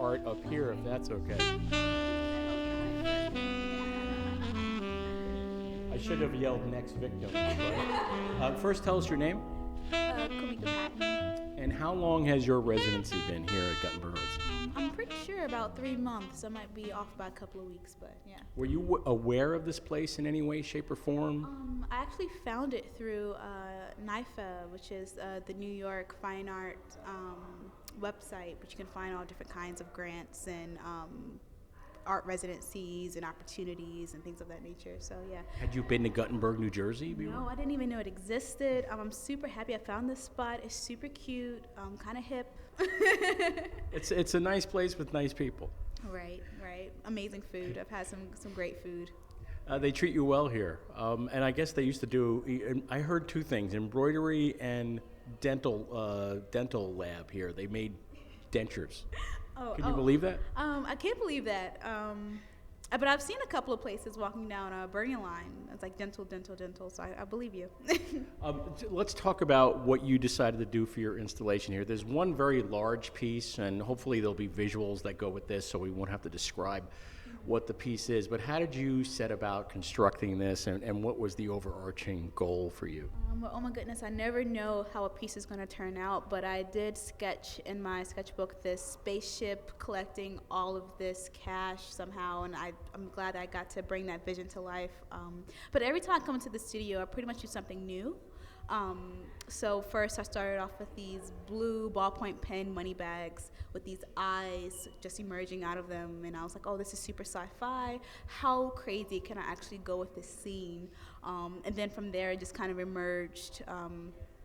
art up here, if that's okay. I should have yelled next victim. But, first, tell us your name. Komikka Patton. And how long has your residency been here at Guttenberg? I'm pretty sure about 3 months. I might be off by a couple of weeks, but yeah. Were you aware of this place in any way, shape, or form? I actually found it through NYFA, which is the New York Fine Art website, which you can find all different kinds of grants and art residencies and opportunities and things of that nature. So yeah. Had you been to Guttenberg, New Jersey? No, I didn't even know it existed. I'm super happy I found this spot. It's super cute, kind of hip. It's a nice place with nice people. Right. Amazing food. I've had some great food. They treat you well here. And I guess they used to do, I heard two things, embroidery and dental lab here. They made dentures. Can you believe that? I can't believe that. But I've seen a couple of places walking down a Bergen line. It's like dental, so I believe you. Let's talk about what you decided to do for your installation here. There's one very large piece, and hopefully there'll be visuals that go with this so we won't have to describe what the piece is. But how did you set about constructing this, and what was the overarching goal for you? Well, oh my goodness, I never know how a piece is going to turn out, but I did sketch in my sketchbook this spaceship collecting all of this cash somehow, and I'm glad I got to bring that vision to life. But every time I come into the studio, I pretty much do something new. So first I started off with these blue ballpoint pen money bags with these eyes just emerging out of them, and I was like, oh, this is super sci-fi. How crazy can I actually go with this scene? And then from there it just kind of emerged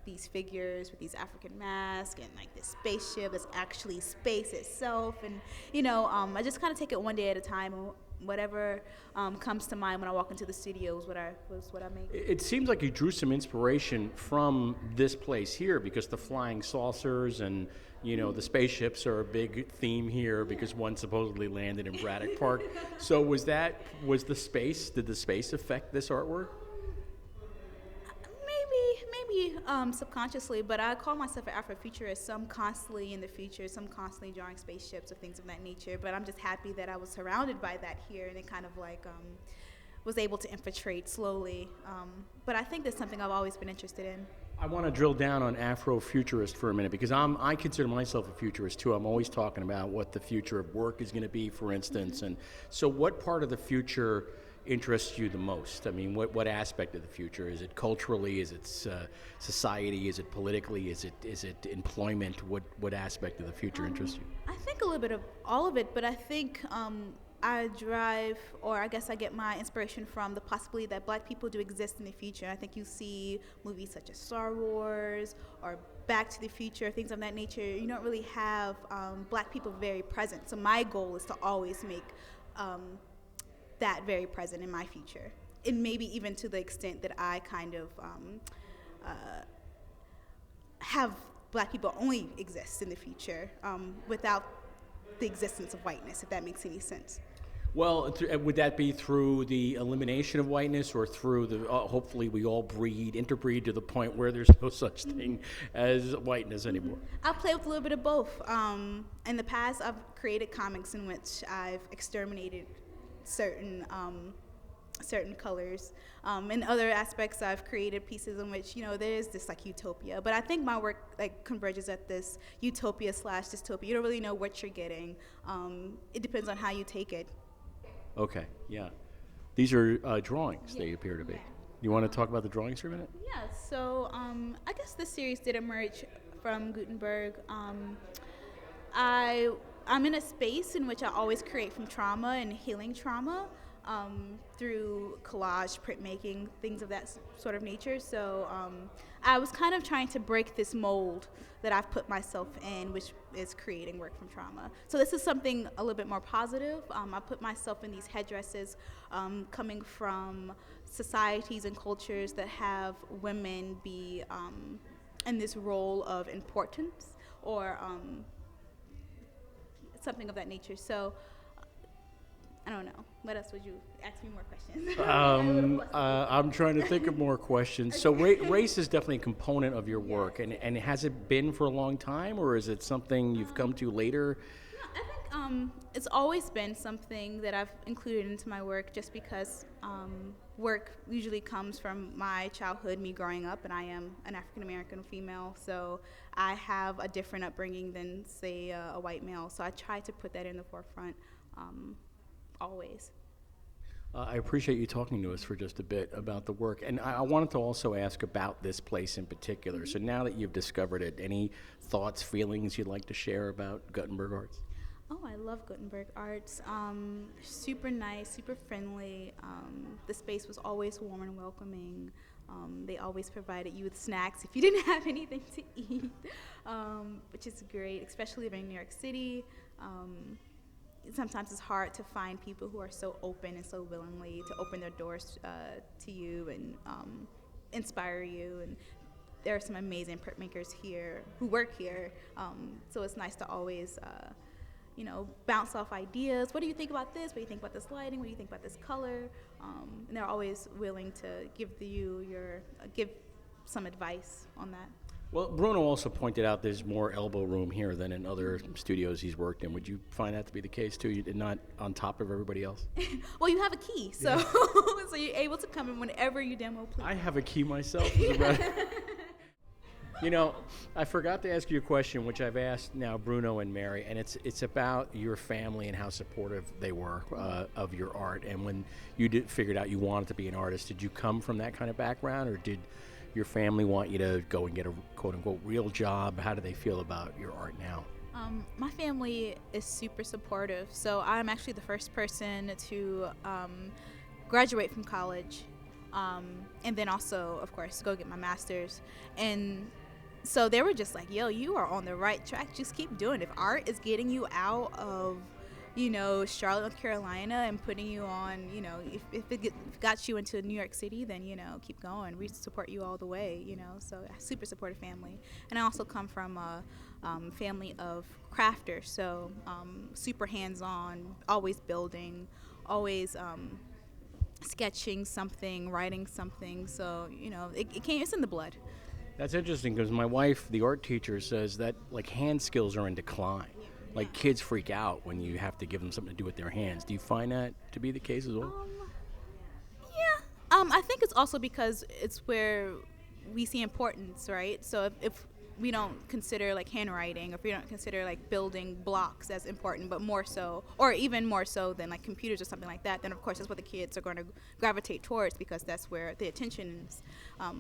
these figures with these African masks and like this spaceship that's actually space itself, and I just kind of take it one day at a time. Whatever comes to mind when I walk into the studio was what I make. It seems like you drew some inspiration from this place here, because the flying saucers and the spaceships are a big theme here because one supposedly landed in Braddock Park. So did the space affect this artwork? Maybe subconsciously, but I call myself an Afrofuturist, so I'm constantly in the future, so I'm constantly drawing spaceships or things of that nature, but I'm just happy that I was surrounded by that here, and it kind of like was able to infiltrate slowly, but I think that's something I've always been interested in. I want to drill down on Afrofuturist for a minute, because I consider myself a futurist too. I'm always talking about what the future of work is going to be, for instance, and so what part of the future interests you the most? I mean, what aspect of the future? Is it culturally? Is it society? Is it politically? Is it employment? What aspect of the future interests you? I think a little bit of all of it, but I think I drive, or I guess I get my inspiration from the possibility that Black people do exist in the future. I think you see movies such as Star Wars or Back to the Future, things of that nature. You don't really have Black people very present. So my goal is to always make that very present in my future, and maybe even to the extent that I kind of have Black people only exist in the future without the existence of whiteness, if that makes any sense. Well, would that be through the elimination of whiteness, or through the hopefully we all interbreed to the point where there's no such thing as whiteness anymore? I'll play with a little bit of both. In the past, I've created comics in which I've exterminated certain colors. In other aspects, I've created pieces in which there's this like utopia. But I think my work like converges at this utopia / dystopia. You don't really know what you're getting. It depends on how you take it. Okay, yeah. These are drawings. They appear to be. You want to talk about the drawings for a minute? Yeah. So I guess this series did emerge from Guttenberg. I'm in a space in which I always create from trauma and healing trauma through collage, printmaking, things of that sort of nature. So I was kind of trying to break this mold that I've put myself in, which is creating work from trauma. So this is something a little bit more positive. I put myself in these headdresses coming from societies and cultures that have women be in this role of importance or something of that nature. So I don't know. What else would you ask me more questions? I'm trying to think of more questions. So race is definitely a component of your work, and has it been for a long time, or is it something you've come to later? No, I It's always been something that I've included into my work just because work usually comes from my childhood, me growing up, and I am an African American female, so I have a different upbringing than, say, a white male. So I try to put that in the forefront always. I appreciate you talking to us for just a bit about the work. And I wanted to also ask about this place in particular. So now that you've discovered it, any thoughts, feelings you'd like to share about Guttenberg Arts? Oh, I love Guttenberg Arts. Super nice, super friendly. The space was always warm and welcoming. They always provided you with snacks if you didn't have anything to eat, which is great, especially living in New York City. Sometimes it's hard to find people who are so open and so willingly to open their doors to you and inspire you. And there are some amazing printmakers here who work here, so it's nice to always bounce off ideas. What do you think about this? What do you think about this lighting? What do you think about this color? And they're always willing to give some advice on that. Well, Bruno also pointed out there's more elbow room here than in other studios he's worked in. Would you find that to be the case too? You're not on top of everybody else? Well, you have a key, so so you're able to come in whenever you demo, please. I have a key myself. I forgot to ask you a question, which I've asked now Bruno and Mary, and it's about your family and how supportive they were of your art. And when you figured out you wanted to be an artist, did you come from that kind of background, or did your family want you to go and get a quote-unquote real job? How do they feel about your art now? My family is super supportive. So I'm actually the first person to graduate from college, and then also, of course, go get my master's. And so they were just like, yo, you are on the right track. Just keep doing it. If art is getting you out of Charlotte, North Carolina, and putting you on, if it got you into New York City, then, keep going. We support you all the way, so super supportive family. And I also come from a family of crafters, so super hands-on, always building, always sketching something, writing something, so, it's in the blood. That's interesting because my wife, the art teacher, says that, hand skills are in decline. Kids freak out when you have to give them something to do with their hands. Do you find that to be the case as well? Yeah. I think it's also because it's where we see importance, right? So if we don't consider handwriting, if we don't consider building blocks as important, but more so, or even more so than computers or something like that, then of course that's what the kids are going to gravitate towards because that's where the attention is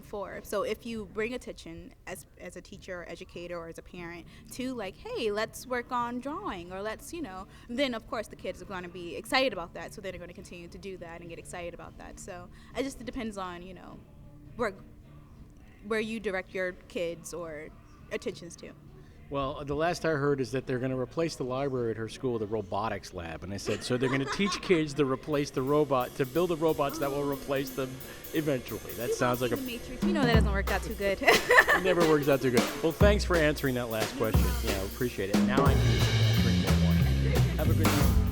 for. So if you bring attention as a teacher or educator or as a parent to hey, let's work on drawing, or let's, then of course the kids are going to be excited about that. So they're going to continue to do that and get excited about that. So it depends on, where you direct your kids or attentions to. Well, the last I heard is that they're going to replace the library at her school with a robotics lab, and I said, so they're going to teach kids to build the robots that will replace them eventually. That sounds like a Matrix. That doesn't work out too good. It never works out too good. Well, thanks for answering that last question. Yeah, I appreciate it. Now I can drink more water. Have a good night.